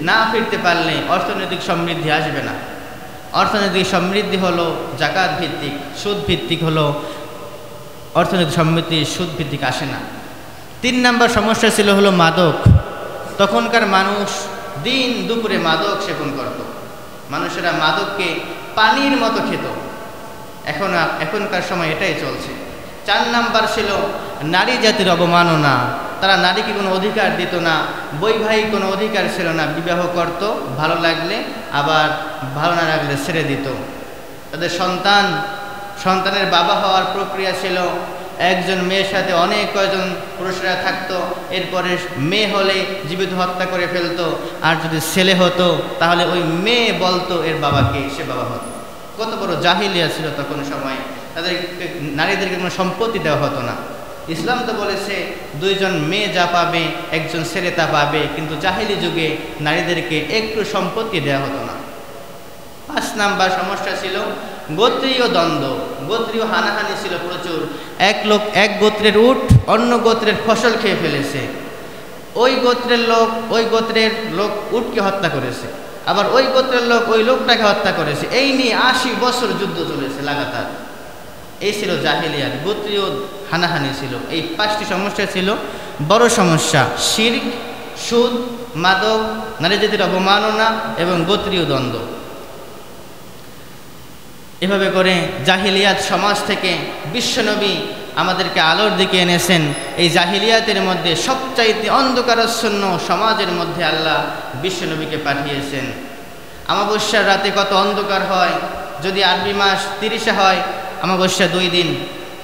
A: না ফিরতে পারলে অর্থনৈতিক সমৃদ্ধি আসবে না। অর্থনৈতিক সমৃদ্ধি হলো জাকাত ভিত্তিক, সুদ ভিত্তিক হলো অর্থনৈতিক সমৃদ্ধি, সুদ ভিত্তিক আসে না। 3 নাম্বার সমস্যা ছিল হলো মাদক। তখনকার মানুষ দিন দুপুরে মাদক সেবন করত, মানুষেরা মাদককে পানির মতো খেত। এখনকার সময় এটাই চলছে। 4 নাম্বার ছিল নারী জাতির অবমাননা, তারা নারীকে কোনো অধিকার দিত না, বৈবাহিক কোনো অধিকার ছিল না, বিবাহ করত, ভালো লাগলে আবার ভালো না লাগলে ছেড়ে দিত। তাদের সন্তানের বাবা হওয়ার প্রক্রিয়া ছিল, একজন মেয়ের সাথে অনেক কয়েকজন পুরুষরা থাকতো, এরপরে মেয়ে হলে জীবিত হত্যা করে ফেলতো, আর যদি ছেলে হতো তাহলে ওই মেয়ে বলতো এর বাবাকে, সে বাবা হতো। কত বড় জাহিলিয়া ছিল তখন সময়ে। নারীদেরকে কোনো সম্পত্তি দেওয়া হতো না। ইসলাম তো বলেছে 2 জন মেয়ে যা পাবে একজন ছেলে তা পাবে, কিন্তু জাহিলি যুগে নারীদেরকে একটু সম্পত্তি দেওয়া হতো না। 5 নাম্বার সমস্যা ছিল গোত্রীয় দ্বন্দ্ব, গোত্রীয় হানাহানি ছিল প্রচুর। এক গোত্রের উট অন্য গোত্রের ফসল খেয়ে ফেলেছে, ওই গোত্রের লোক উটকে হত্যা করেছে, আবার ওই গোত্রের লোক ওই লোকটাকে হত্যা করেছে। এই নিয়ে 80 বছর যুদ্ধ চলেছে লাগাতার। এই ছিল জাহিলিয়াত, গোত্রীয় হানাহানি ছিল। এই 5টি সমস্যা ছিল বড় সমস্যা: শিরক, সুদ, মাদক, নারী জাতির অবমাননা এবং গোত্রীয় দ্বন্দ্ব। এভাবে করে জাহিলিয়াত সমাজ থেকে বিশ্বনবী আমাদেরকে আলোর দিকে এনেছেন। এই জাহিলিয়াতের মধ্যে সবচাইতে অন্ধকারাচ্ছন্ন সমাজের মধ্যে আল্লাহ বিশ্বনবীকে পাঠিয়েছেন। অমাবস্যার রাতে কত অন্ধকার হয়। যদি আরবি মাস 30 হয়, অমাবস্যা 2 দিন।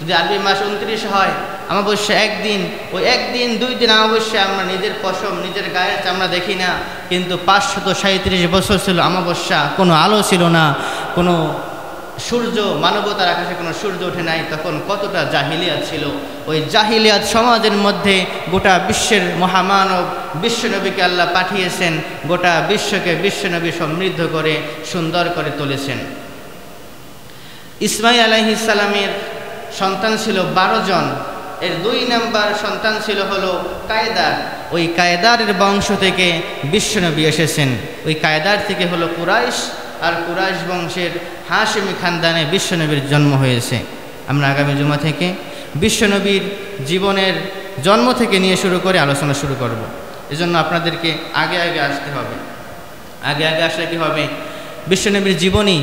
A: যদি আরবি মাস 29 হয়, অমাবস্যা 1 দিন। ওই 1 দিন 2 দিন অমাবস্যা আমরা নিজের পশম, নিজের গায়ের চামড়া দেখি না, কিন্তু 537 বছর ছিল অমাবস্যা, কোনো আলো ছিল না, কোনো সূর্য, মানবতার আকাশে কোনো সূর্য ওঠে নাই। তখন কতটা জাহিলিয়াত ছিল। ওই জাহিলিয়াত সমাজের মধ্যে গোটা বিশ্বের মহামানব বিশ্বনবীকে আল্লাহ পাঠিয়েছেন, গোটা বিশ্বকে বিশ্বনবী সমৃদ্ধ করে সুন্দর করে তুলেছেন। ইসমাঈল আলাইহিস সালামের সন্তান ছিল 12 জন। এর 2 নাম্বার সন্তান ছিল হলো কায়দার। ওই কায়দারের বংশ থেকে বিশ্বনবী এসেছেন। ওই কায়দার থেকে হলো কুরাইশ, আর কুরাইশ বংশের হাশেমি খানদানে বিশ্বনবীর জন্ম হয়েছে। আমরা আগামী জুমা থেকে বিশ্বনবীর জীবনের জন্ম থেকে নিয়ে শুরু করে আলোচনা শুরু করব। এজন্য আপনাদেরকে আগে আগে আসতে হবে। আগে আগে আসলে কি হবে? বিশ্বনবীর জীবনী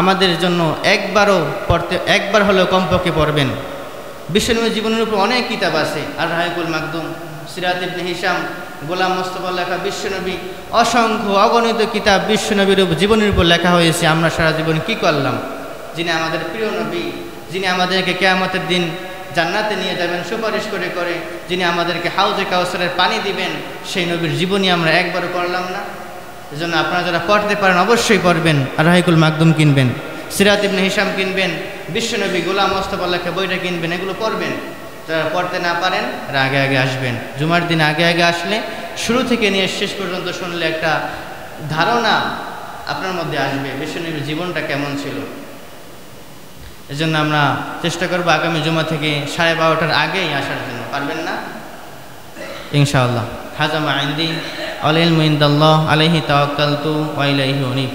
A: আমাদের জন্য একবার হলেও কমপক্ষে পড়বেন। বিশ্বনবীর জীবনের উপর অনেক কিতাব আছে। আর রাহিকুল মাকদুম, সিরাত ইবনে হিশাম, গোলাম মোস্তফা লেখা বিশ্বনবী, অসংখ্য অগণিত কিতাব বিশ্বনবীর জীবনের উপর লেখা হয়েছে। আমরা সারা জীবন কি করলাম? যিনি আমাদের প্রিয় নবী, যিনি আমাদেরকে কিয়ামতের দিন জান্নাতে নিয়ে যাবেন সুপারিশ করে করে, যিনি আমাদেরকে হাউজে কাউসারের পানি দিবেন, সেই নবীর জীবনী আমরা একবারও পড়লাম না। এজন্য আপনারা যারা পড়তে পারেন অবশ্যই পড়বেন। আর রাহিকুল মাকদুম কিনবেন, সিরাত ইবনে হিশাম কিনবেন, বিশ্বনবী গোলাম মোস্তফা লেখা বইটা কিনবেন, এগুলো পড়বেন। যারা পড়তে না পারেন তারা আগে আগে আসবেন। জুমার দিন আগে আগে আসলে শুরু থেকে নিয়ে শেষ পর্যন্ত শুনলে একটা ধারণা আপনার মধ্যে আসবে বিশ্বনবীর জীবনটা কেমন ছিল। এজন্য আমরা চেষ্টা করব আগামী জুমা থেকে 12:30টার আগেই আসার জন্য। পারবেন না? ইনশাআল্লাহ। হাজা মা ইনদি, আল ইলমু ইনদাল্লাহ, আলাইহি তাওয়াক্কালতু ওয়া ইলাইহি উনীব।